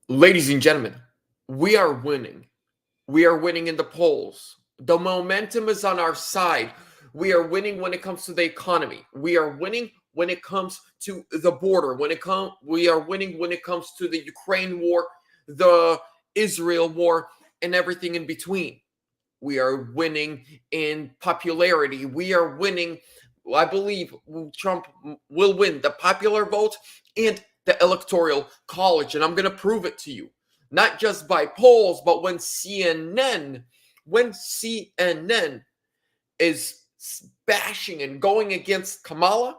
Ladies and gentlemen, we are winning. We are winning in the polls. The momentum is on our side. We are winning when it comes to the economy. We are winning when it comes to the border. We are winning when it comes to the Ukraine war, the Israel war, and everything in between. We are winning in popularity. We are winning. I believe Trump will win the popular vote and the electoral college. And I'm going to prove it to you. Not just by polls, but when CNN is bashing and going against Kamala,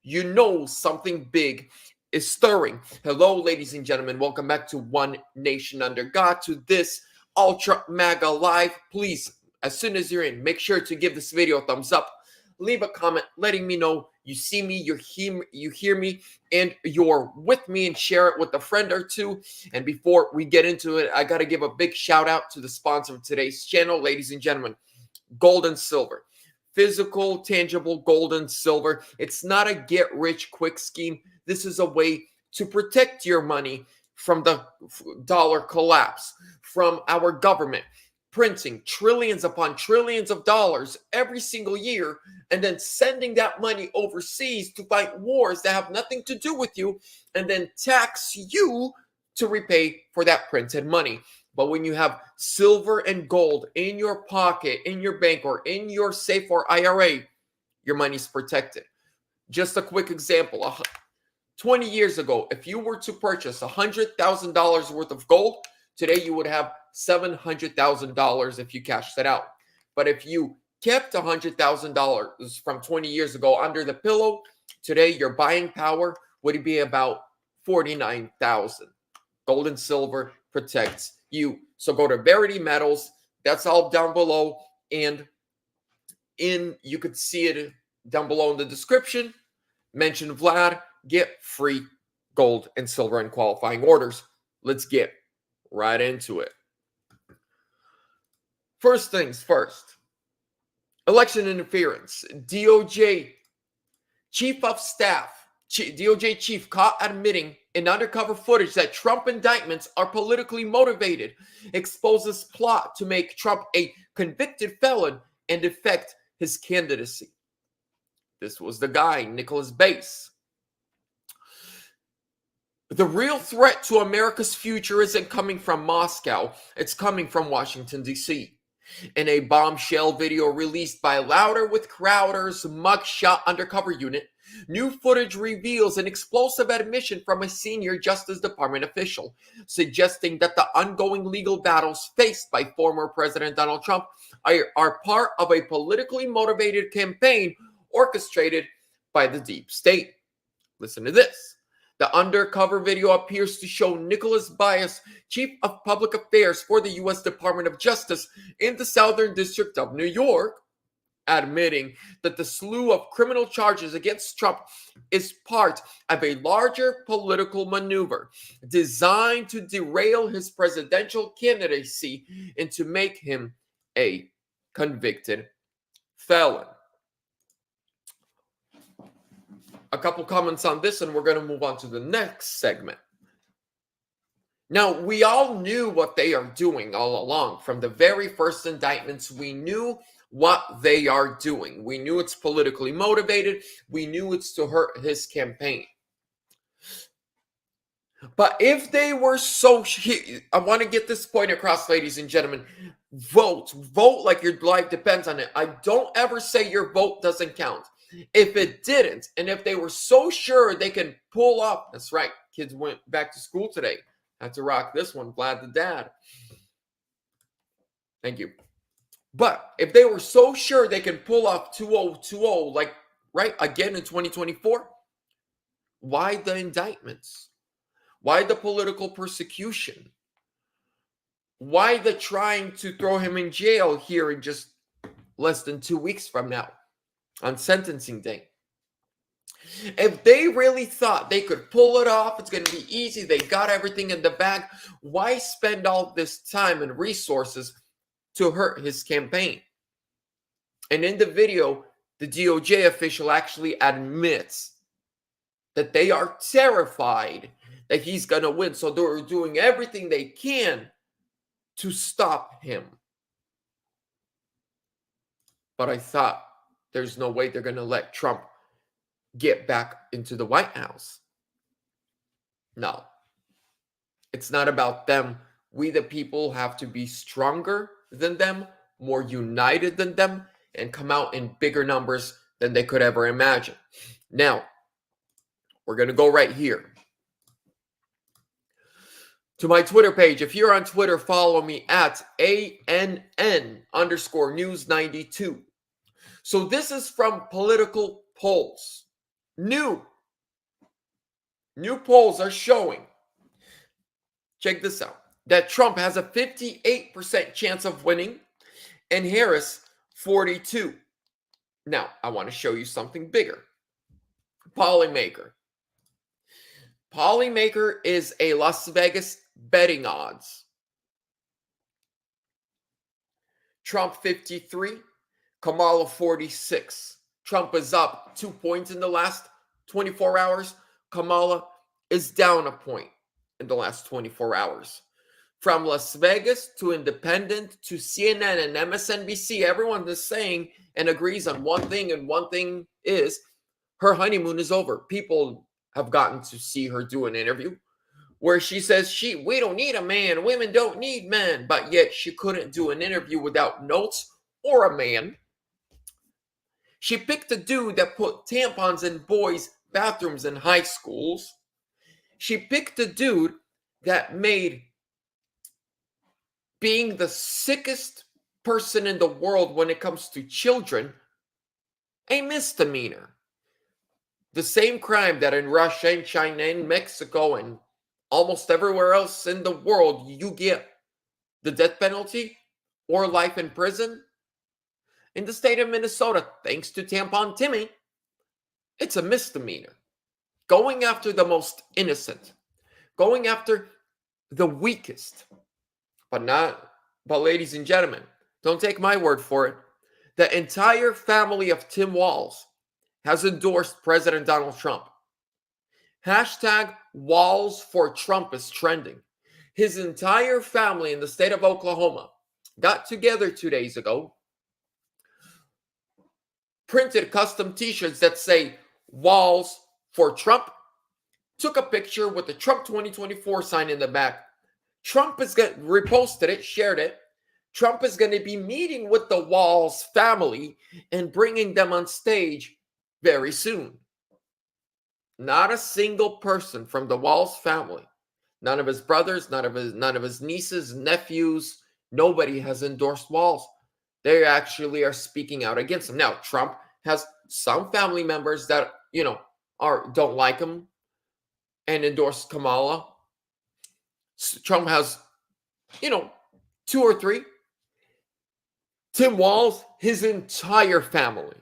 you know something big is stirring. Hello, ladies and gentlemen. Welcome back to One Nation Under God, to this Ultra MAGA Live. Please, as soon as you're in, make sure to give this video a thumbs up. Leave a comment letting me know you see me, you hear me, and you're with me, and share it with a friend or two. And before we get into it, I got to give a big shout out to the sponsor of today's channel, ladies and gentlemen, gold and silver. Physical, tangible gold and silver. It's not a get-rich-quick scheme. This is a way to protect your money from the dollar collapse, from our government printing trillions upon trillions of dollars every single year, and then sending that money overseas to fight wars that have nothing to do with you, and then tax you to repay for that printed money. But when you have silver and gold in your pocket, in your bank, or in your safe or IRA, your money's protected. Just a quick example. 20 years ago, if you were to purchase $100,000 worth of gold, today you would have $700,000 if you cashed it out. But if you kept $100,000 from 20 years ago under the pillow, today your buying power would be about $49,000. Gold and silver protects you. So go to Verity Metals. That's all down below. And you could see it down below in the description. Mention VLAD. Get free gold and silver in qualifying orders. Let's get right into it. First things first. Election interference. DOJ Chief of Staff. DOJ Chief caught admitting in undercover footage that Trump indictments are politically motivated. Exposes plot to make Trump a convicted felon and affect his candidacy. This was the guy, Nicholas Bass. The real threat to America's future isn't coming from Moscow. It's coming from Washington, D.C. In a bombshell video released by Louder with Crowder's mugshot undercover unit, new footage reveals an explosive admission from a senior Justice Department official, suggesting that the ongoing legal battles faced by former President Donald Trump are part of a politically motivated campaign orchestrated by the deep state. Listen to this. The undercover video appears to show Nicholas Bass, Chief of Public Affairs for the U.S. Department of Justice in the Southern District of New York, admitting that the slew of criminal charges against Trump is part of a larger political maneuver designed to derail his presidential candidacy and to make him a convicted felon. A couple comments on this, and we're going to move on to the next segment. Now, we all knew what they are doing all along. From the very first indictments, we knew what they are doing. We knew it's politically motivated. We knew it's to hurt his campaign. But if they were so... I want to get this point across, ladies and gentlemen. Vote like your life depends on it. I don't ever say your vote doesn't count. If it didn't, and if they were so sure they can pull off, that's right, kids went back to school today. Had to rock this one, Vlad the Dad. Thank you. But if they were so sure they can pull off 2020, like, right, again in 2024, why the indictments? Why the political persecution? Why the trying to throw him in jail here in just less than 2 weeks from now? On sentencing day. If they really thought they could pull it off, it's going to be easy, they got everything in the bag, why spend all this time and resources to hurt his campaign? And in the video, the DOJ official actually admits that they are terrified that he's going to win. So they're doing everything they can to stop him. But I thought there's no way they're going to let Trump get back into the White House. No. It's not about them. We, the people, have to be stronger than them, more united than them, and come out in bigger numbers than they could ever imagine. Now, we're going to go right here to my Twitter page. If you're on Twitter, follow me at ANN_news92. So this is from political polls. New polls are showing, check this out, that Trump has a 58% chance of winning and Harris 42%. Now, I want to show you something bigger. Polymaker. Polymaker is a Las Vegas betting odds. Trump 53, Kamala 46. Trump is up 2 points in the last 24 hours. Kamala is down a point in the last 24 hours. From Las Vegas to Independent to CNN and MSNBC, everyone is saying and agrees on one thing, and one thing is her honeymoon is over. People have gotten to see her do an interview where she says we don't need a man, women don't need men, but yet she couldn't do an interview without notes or a man. She picked a dude that put tampons in boys' bathrooms in high schools. She picked a dude that made being the sickest person in the world when it comes to children a misdemeanor. The same crime that in Russia and China and Mexico and almost everywhere else in the world you get the death penalty or life in prison. In the state of Minnesota, thanks to Tampon Timmy, it's a misdemeanor. Going after the most innocent, going after the weakest, but ladies and gentlemen, don't take my word for it. The entire family of Tim Walz has endorsed President Donald Trump. Hashtag Walz for Trump is trending. His entire family in the state of Oklahoma got together 2 days ago, printed custom t-shirts that say Walz for Trump, took a picture with the Trump 2024 sign in the back. Trump is going to reposted it, shared it. Trump is going to be meeting with the Walz family and bringing them on stage very soon. Not a single person from the Walz family, none of his brothers, none of his nieces, nephews, nobody has endorsed Walz. They actually are speaking out against him. Now, Trump has some family members that, don't like him and endorse Kamala. Trump has, 2 or 3. Tim Walz, his entire family.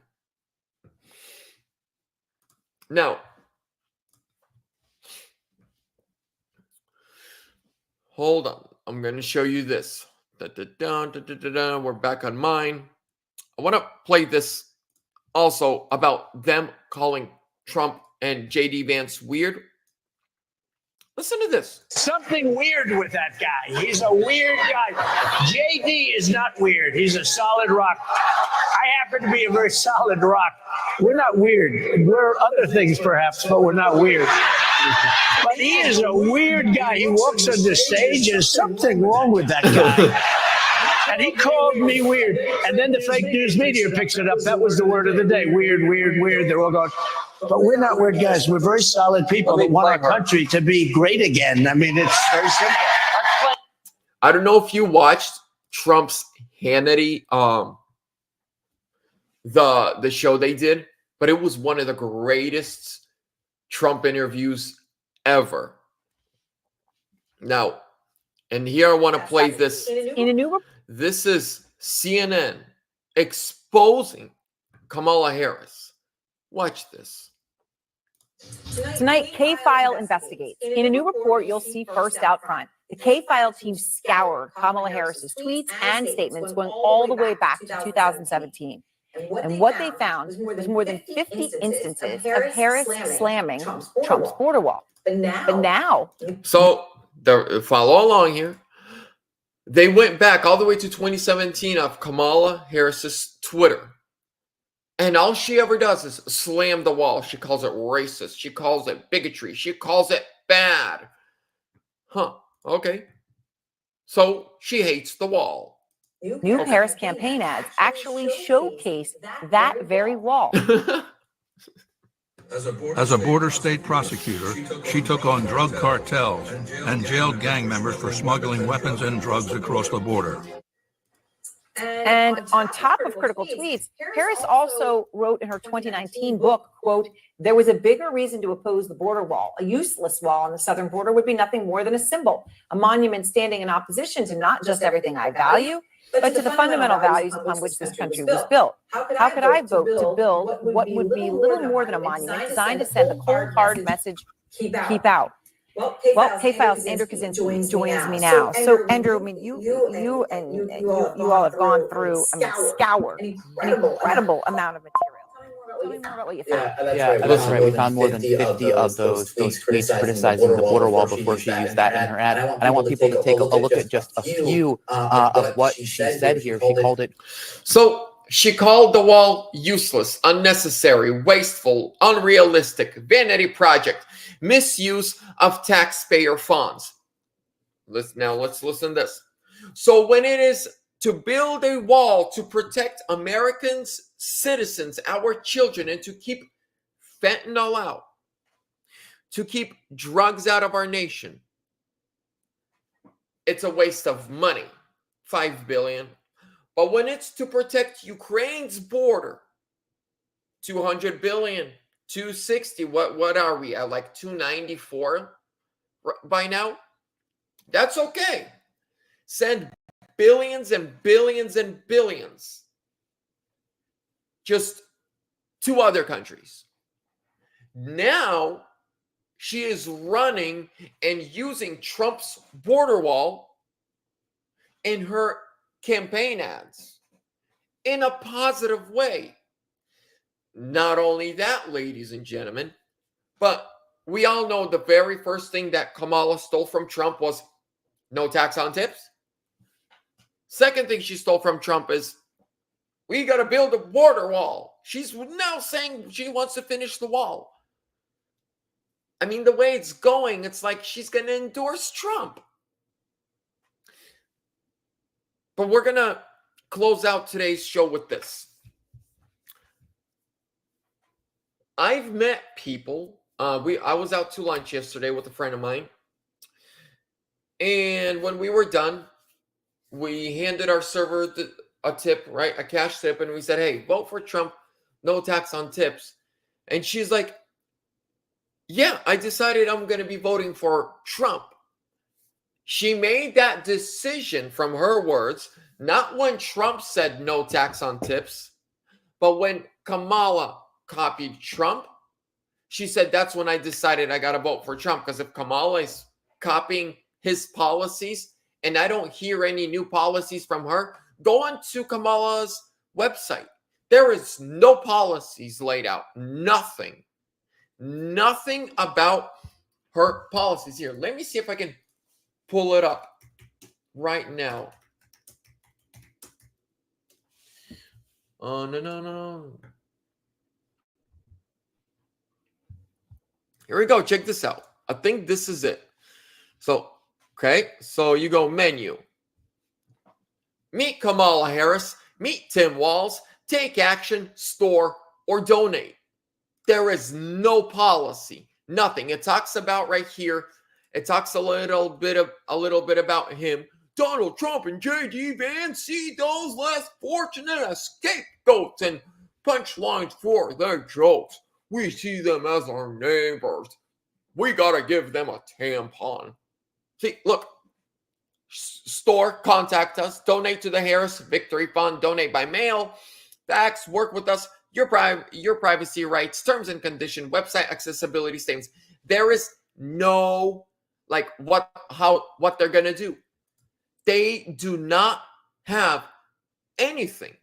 Now, hold on. I'm going to show you this. We're back on mine. I want to play this also about them calling Trump and J.D. Vance weird. Listen to this. Something weird with that guy. He's a weird guy. JD is not weird. He's a solid rock. I happen to be a very solid rock. We're not weird. We're other things perhaps, but we're not weird. But he is a weird guy. He walks on the stage. There's something wrong with that guy. And he called me weird. And then the fake news media picks it up. That was the word of the day. Weird, weird, weird. They're all going, but we're not weird guys. We're very solid people that want our country to be great again. I mean, it's very simple. I don't know if you watched Trump's Hannity, the show they did, but it was one of the greatest Trump interviews ever. Now, and here I want to play this. This is CNN exposing Kamala Harris. Watch this. Tonight, K-File investigates. In a new report, you'll see first out front. The K-File team scoured Kamala Harris's tweets and statements going all the way back to 2017. And what they found was more than 50 instances of Harris slamming Trump's border wall. But now. So follow along here. They went back all the way to 2017 of Kamala Harris's Twitter. And all she ever does is slam the wall. She calls it racist. She calls it bigotry. She calls it bad. Huh. Okay. So she hates the wall. New Harris campaign ads actually showcase that very wall. As a border state prosecutor, she took on drug cartels and jailed gang members for smuggling weapons and drugs across the border. And on top of critical tweets, Harris also wrote in her 2019 book, quote, "There was a bigger reason to oppose the border wall. A useless wall on the southern border would be nothing more than a symbol, a monument standing in opposition to not just everything I value, but to the fundamental values upon which this country was built. How could I vote to build what would be little more than a monument designed to send the cold, hard message, keep out?" Well, K-Files Andrew Kaczynski joins me now. So, Andrew, I mean, you all have gone through, scoured an incredible amount of material. Tell me more about what you found. Yeah, that's right. We found more than 50 of those tweets criticizing the border wall before she used that in her ad. And I want people to take a look at just a few of what she said here. She called it. So she called the wall useless, unnecessary, wasteful, unrealistic, vanity project, misuse of taxpayer funds. Let's listen to this. So when it is to build a wall to protect Americans, citizens, our children, and to keep fentanyl out, to keep drugs out of our nation, it's a waste of money, $5 billion. But when it's to protect Ukraine's border, $200 billion, 260, what are we at, like 294 by now? That's okay. Send billions and billions and billions just to other countries. Now she is running and using Trump's border wall in her campaign ads in a positive way. Not only that, ladies and gentlemen, but we all know the very first thing that Kamala stole from Trump was no tax on tips. Second thing she stole from Trump is we got to build a border wall. She's now saying she wants to finish the wall. I mean, the way it's going, it's like she's going to endorse Trump. But we're going to close out today's show with this. I've met people. I was out to lunch yesterday with a friend of mine. And when we were done, we handed our server a tip, right? A cash tip. And we said, hey, vote for Trump. No tax on tips. And she's like, yeah, I decided I'm going to be voting for Trump. She made that decision from her words, not when Trump said no tax on tips, but when Kamala copied Trump, she said, that's when I decided I got to vote for Trump. Because if Kamala is copying his policies and I don't hear any new policies from her, go on to Kamala's website. There is no policies laid out. Nothing about her policies here. Let me see if I can pull it up right now. Oh, no. Here we go. Check this out. I think this is it. So, okay. So you go menu. Meet Kamala Harris. Meet Tim Walz. Take action, store, or donate. There is no policy. Nothing. It talks about right here. It talks a little bit about him. Donald Trump and J.D. Vance see those less fortunate as scapegoats and punchlines for their jokes. We see them as our neighbors. We gotta give them a tampon. See, look. Store, contact us. Donate to the Harris Victory Fund. Donate by mail. Fax. Work with us. Your privacy rights. Terms and condition. Website accessibility statements. There is no what they're gonna do. They do not have anything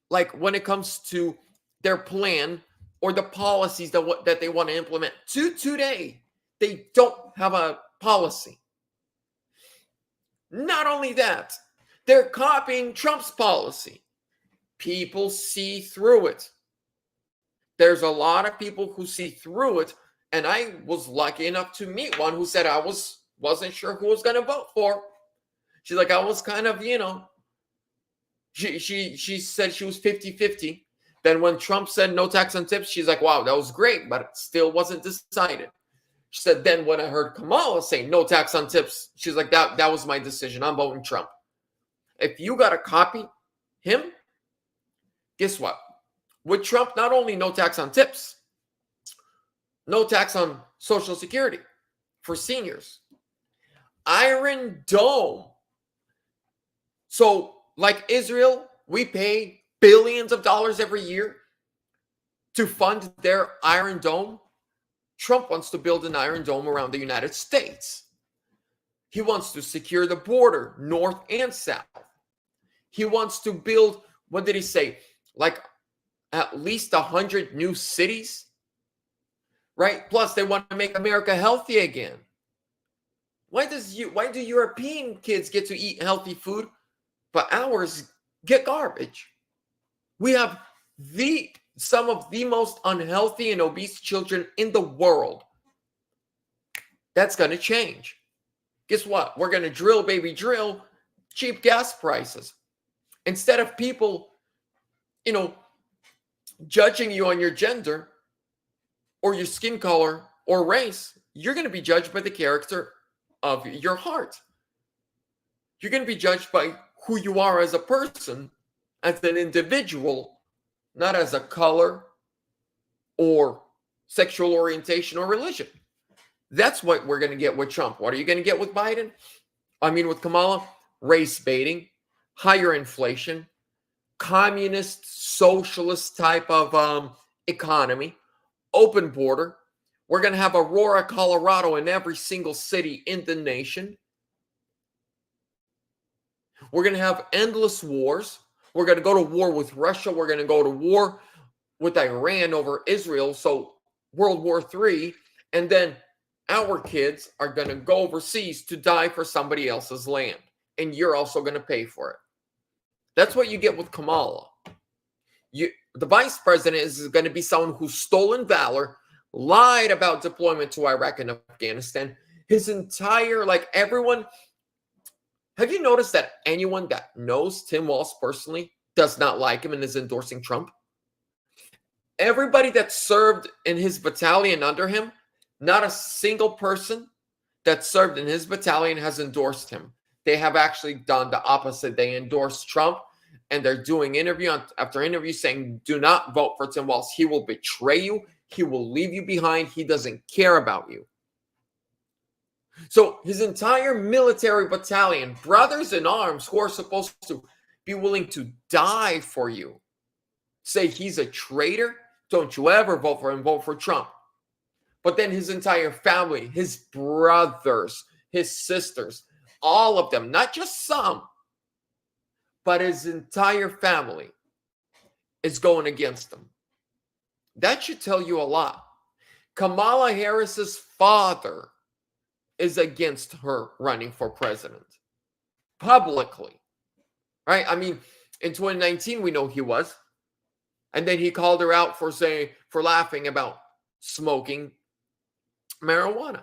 when it comes to their plan or the policies that they want to implement. Today, They don't have a policy. Not only that, they're copying Trump's policy. People see through it. There's a lot of people who see through it, and I was lucky enough to meet one who said I wasn't sure who I was going to vote for. She's like, I was kind of, she said she was 50-50. Then when Trump said no tax on tips, she's like, wow, that was great, but it still wasn't decided. She said, then when I heard Kamala say no tax on tips, she's like, that was my decision. I'm voting Trump. If you got to copy him, guess what? With Trump, not only no tax on tips, no tax on Social Security for seniors, Iron Dome. So like Israel, we pay billions of dollars every year to fund their Iron Dome. Trump wants to build an Iron Dome around the United States. He wants to secure the border, north and south. He wants to build, what did he say? Like at least 100 new cities, right? Plus, they want to make America healthy again. Why do European kids get to eat healthy food, but ours get garbage? We have some of the most unhealthy and obese children in the world. That's going to change. Guess what? We're going to drill, baby, drill cheap gas prices. Instead of people, judging you on your gender or your skin color or race, you're going to be judged by the character of your heart. You're going to be judged by who you are as a person, as an individual, not as a color or sexual orientation or religion. That's what we're going to get with Trump. What are you going to get with Biden? With Kamala? Race baiting, higher inflation, communist, socialist type of economy, open border. We're going to have Aurora, Colorado in every single city in the nation. We're going to have endless wars. We're going to go to war with Russia. We're going to go to war with Iran over Israel. So World War III. And then our kids are going to go overseas to die for somebody else's land. And you're also going to pay for it. That's what you get with Kamala. The vice president is going to be someone who's stolen valor, lied about deployment to Iraq and Afghanistan. His entire, everyone. Have you noticed that anyone that knows Tim Walz personally does not like him and is endorsing Trump? Everybody that served in his battalion under him, not a single person that served in his battalion has endorsed him. They have actually done the opposite. They endorsed Trump, and they're doing interview after interview saying, do not vote for Tim Walz. He will betray you. He will leave you behind. He doesn't care about you. So his entire military battalion, brothers in arms who are supposed to be willing to die for you, say he's a traitor. Don't you ever vote for him. Vote for Trump. But then his entire family, his brothers, his sisters, all of them, not just some, but his entire family is going against him. That should tell you a lot. Kamala Harris's father is against her running for president publicly, right? In 2019, we know he was. And then he called her out for laughing about smoking marijuana.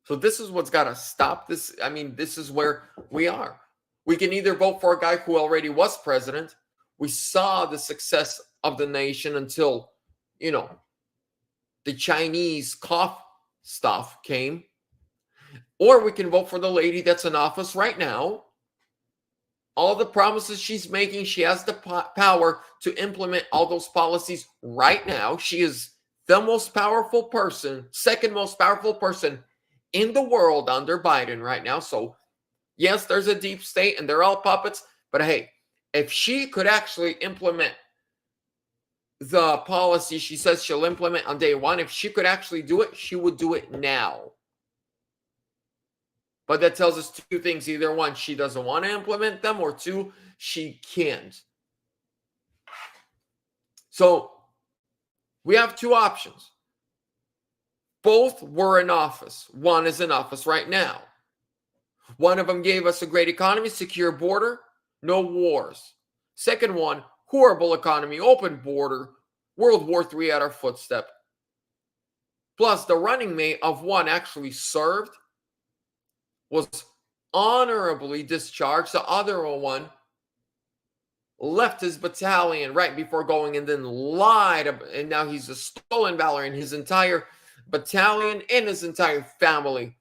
So this is what's got to stop this. This is where we are. We can either vote for a guy who already was president. We saw the success of the nation until, the Chinese cough stuff came. Or we can vote for the lady that's in office right now. All the promises she's making, she has the power to implement all those policies right now. She is the most powerful person, second most powerful person in the world under Biden right now. So, yes, there's a deep state and they're all puppets. But hey, if she could actually implement the policy she says she'll implement on day one, if she could actually do it, she would do it now. But that tells us two things. Either one, she doesn't want to implement them, or two, she can't. So we have two options. Both were in office. One is in office right now. One of them gave us a great economy, secure border, no wars. Second one, horrible economy, open border, World War III at our footstep. Plus, the running mate of one actually served, was honorably discharged. The other one left his battalion right before going and then lied. And now he's a stolen valor, and his entire battalion and his entire family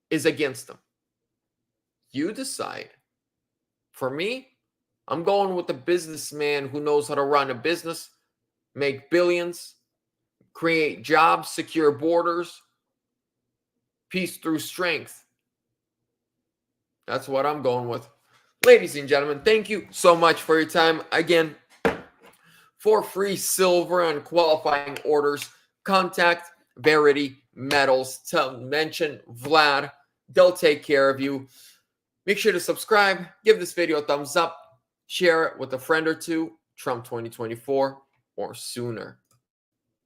is against him. You decide. For me, I'm going with the businessman who knows how to run a business, make billions, create jobs, secure borders, peace through strength. That's what I'm going with. Ladies and gentlemen, thank you so much for your time. Again, for free silver and qualifying orders, contact Verity Metals to mention VLAD. They'll take care of you. Make sure to subscribe, give this video a thumbs up, share it with a friend or two. Trump 2024 or sooner.